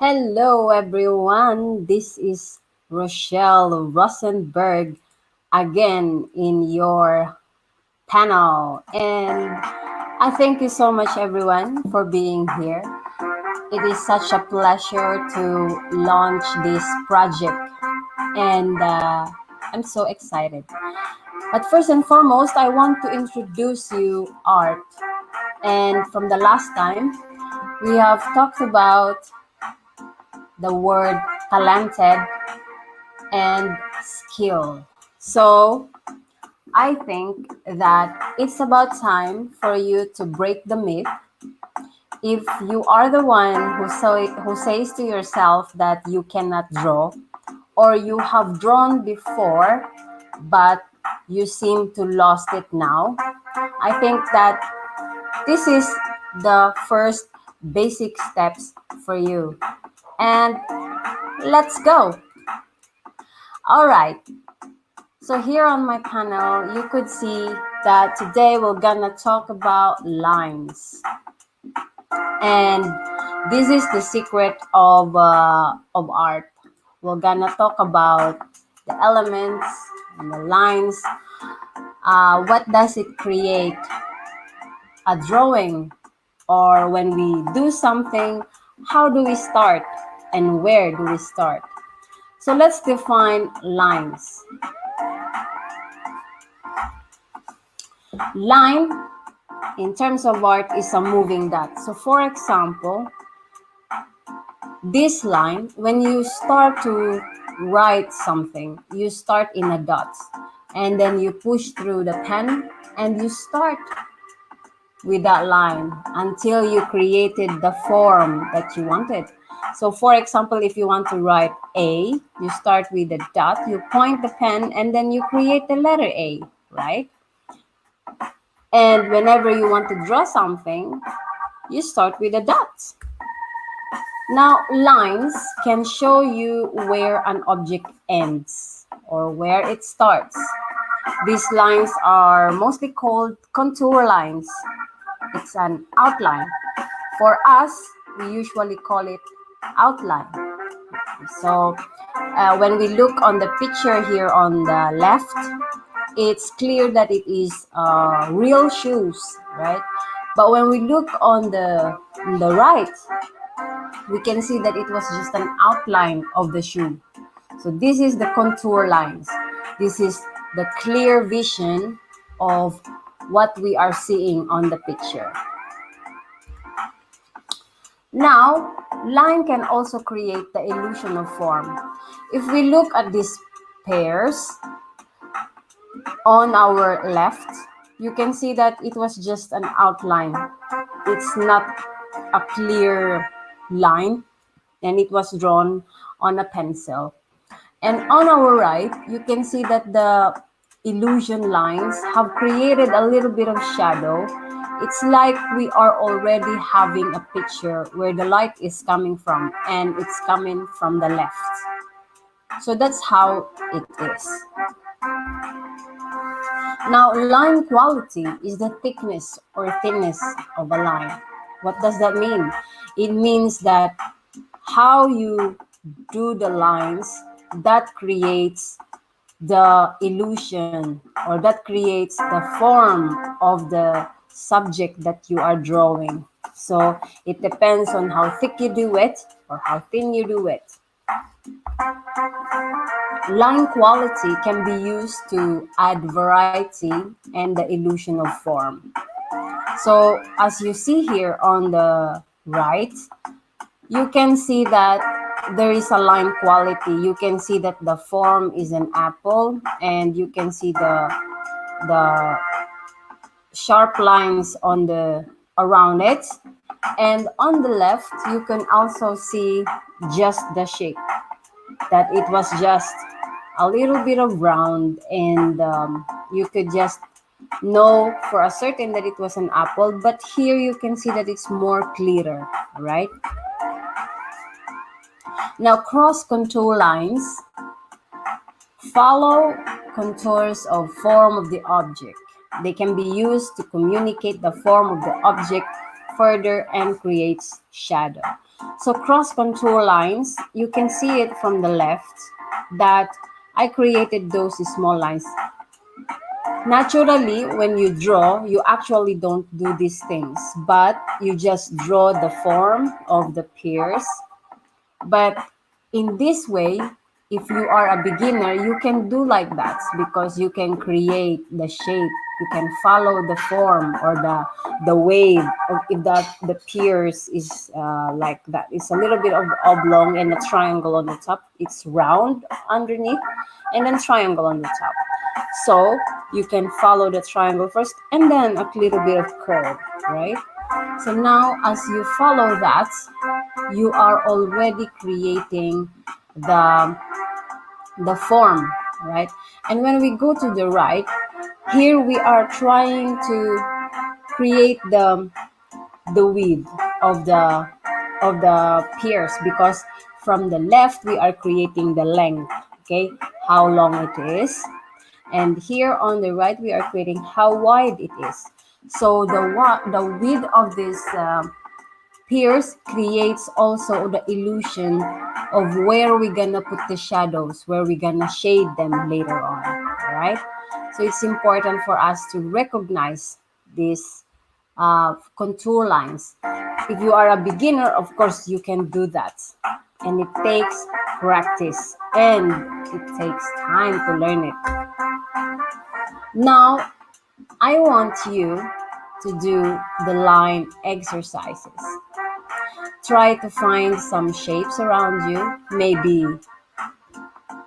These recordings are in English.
Hello, everyone. This is Rochelle Rosenberg again in your panel. And I thank you so much, everyone, for being here. It is such a pleasure to launch this project, and I'm so excited. But first and foremost, I want to introduce you art. And from the last time, we have talked about the word talented and skill. So I think that it's about time for you to break the myth. If you are the one who says to yourself that you cannot draw, or you have drawn before but you seem to lost it now, I think that this is the first basic steps for you. And let's go. All right. So here on my panel, you could see that today we're gonna talk about lines. And this is the secret of art. We're gonna talk about the elements and the lines. What does it create? A drawing, or when we do something, how do we start and where do we start? So let's define lines. Line, in terms of art, is a moving dot. So for example, this line, when you start to write something, you start in a dot, and then you push through the pen and you start with that line until you created the form that you wanted. So for example, if you want to write A, you start with a dot, you point the pen, and then you create the letter A, right? And whenever you want to draw something, you start with a dot. Now, lines can show you where an object ends or where it starts. These lines are mostly called contour lines. It's an outline. For us, we usually call it outline. So when we look on the picture here on the left, it's clear that it is real shoes, right? But when we look on the right, we can see that it was just an outline of the shoe. So this is the contour lines. This is the clear vision of what we are seeing on the picture. Now, line can also create the illusion of form. If we look at these pairs on our left, you can see that it was just an outline. It's not a clear line, and it was drawn on a pencil. And on our right, you can see that the illusion lines have created a little bit of shadow. It's like we are already having a picture where the light is coming from, and it's coming from the left. So that's how it is. Now, line quality is the thickness or thinness of a line. What does that mean? It means that how you do the lines, that creates the illusion, or that creates the form of the subject that you are drawing. So it depends on how thick you do it or how thin you do it. Line quality can be used to add variety and the illusion of form. So as you see here on the right, you can see that there is a line quality. You can see that the form is an apple, and you can see the sharp lines on the around it. And on the left, you can also see just the shape, that it was just a little bit of round, and you could just know for a certain that it was an apple. But here you can see that it's more clearer, right? Now, cross contour lines follow contours of form of the object. They can be used to communicate the form of the object further and creates shadow. So cross contour lines, you can see it from the left that I created those small lines. Naturally, when you draw, you actually don't do these things, but you just draw the form of the piers. But in this way, if you are a beginner, you can do like that because you can create the shape. You can follow the form or the wave. Or if the piers is like that, it's a little bit of oblong and a triangle on the top. It's round underneath, and then triangle on the top. So you can follow the triangle first, and then a little bit of curve, right? So now, as you follow that, you are already creating the the form, right? And when we go to the right, here we are trying to create the width of the piers, because from the left we are creating the length, okay, how long it is, and here on the right we are creating how wide it is. So the width of this Pierce creates also the illusion of where we're gonna put the shadows, where we're gonna shade them later on, right? So it's important for us to recognize these contour lines. If you are a beginner, of course, you can do that. And it takes practice and it takes time to learn it. Now, I want you to do the line exercises. Try to find some shapes around you, maybe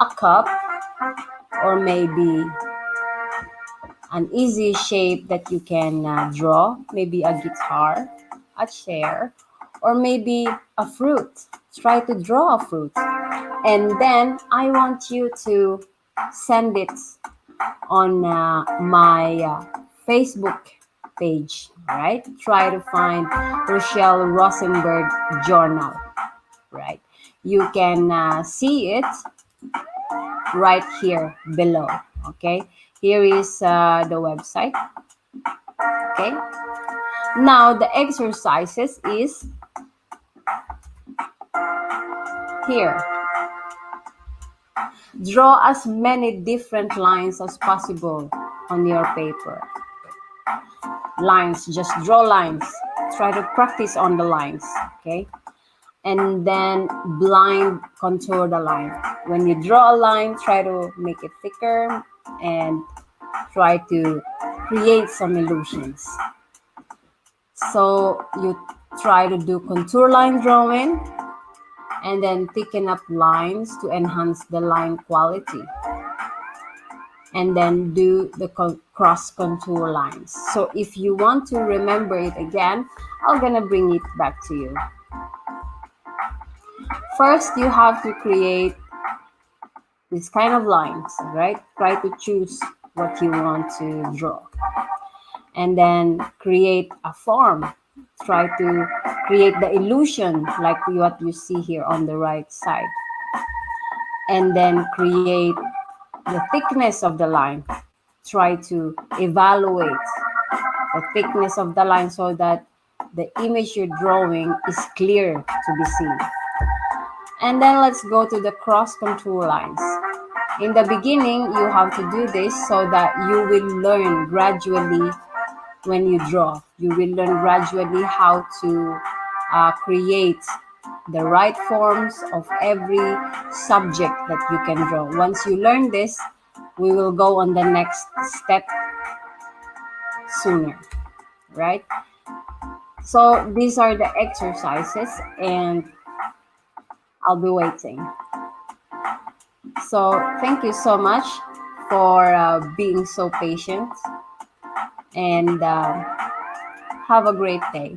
a cup, or maybe an easy shape that you can draw, maybe a guitar, a chair, or maybe a fruit. Try to draw a fruit. And then I want you to send it on my Facebook page, right? Try to find Rochelle Rosenberg Journal, right? You can see it right here below, okay? Here is the website, okay? Now the exercises is here. Draw as many different lines as possible on your paper. Lines, just draw lines. Try to practice on the lines, okay? And then blind contour the line. When you draw a line, try to make it thicker and try to create some illusions. So you try to do contour line drawing and then thicken up lines to enhance the line quality. And then do the cross contour lines. So if you want to remember it again, I'm gonna bring it back to you. First, you have to create this kind of lines, right? Try to choose what you want to draw. And then create a form. Try to create the illusion like what you see here on the right side. And then create the thickness of the line. Try to evaluate the thickness of the line so that the image you're drawing is clear to be seen. And then let's go to the cross contour lines. In the beginning, you have to do this so that you will learn gradually when you draw. You will learn gradually how to create the right forms of every subject that you can draw. Once you learn this, we will go on the next step sooner, right? So these are the exercises and I'll be waiting. So thank you so much for being so patient and have a great day.